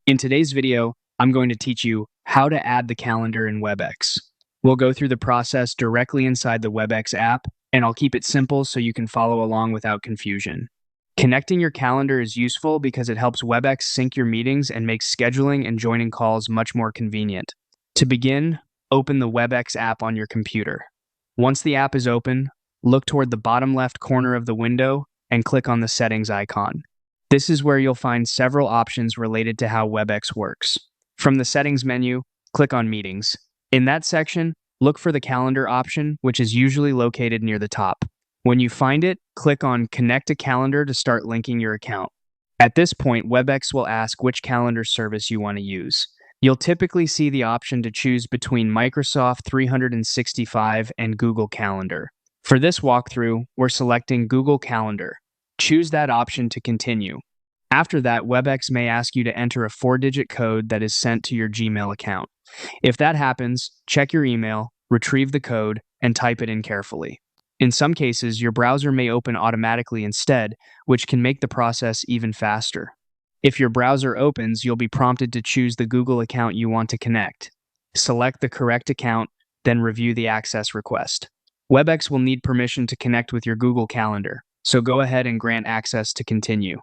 In today's video, I'm going to teach you how to add the calendar in Webex. We'll go through the process directly inside the Webex app, and I'll keep it simple so you can follow along without confusion. Connecting your calendar is useful because it helps Webex sync your meetings and makes scheduling and joining calls much more convenient. To begin, open the Webex app on your computer. Once the app is open, look toward the bottom left corner of the window and click on the settings icon. This is where you'll find several options related to how Webex works. From the settings menu, click on Meetings. In that section, look for the calendar option, which is usually located near the top. When you find it, click on Connect a Calendar to start linking your account. At this point, Webex will ask which calendar service you want to use. You'll typically see the option to choose between Microsoft 365 and Google Calendar. For this walkthrough, we're selecting Google Calendar. Choose that option to continue. After that, Webex may ask you to enter a 4-digit code that is sent to your Gmail account. If that happens, check your email, retrieve the code, and type it in carefully. In some cases, your browser may open automatically instead, which can make the process even faster. If your browser opens, you'll be prompted to choose the Google account you want to connect. Select the correct account, then review the access request. Webex will need permission to connect with your Google Calendar, so go ahead and grant access to continue.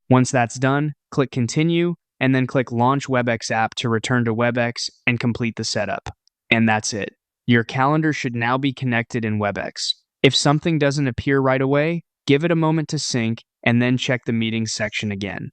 Once that's done, click Continue, and then click Launch Webex app to return to Webex and complete the setup. And that's it. Your calendar should now be connected in Webex. If something doesn't appear right away, give it a moment to sync, and then check the Meetings section again.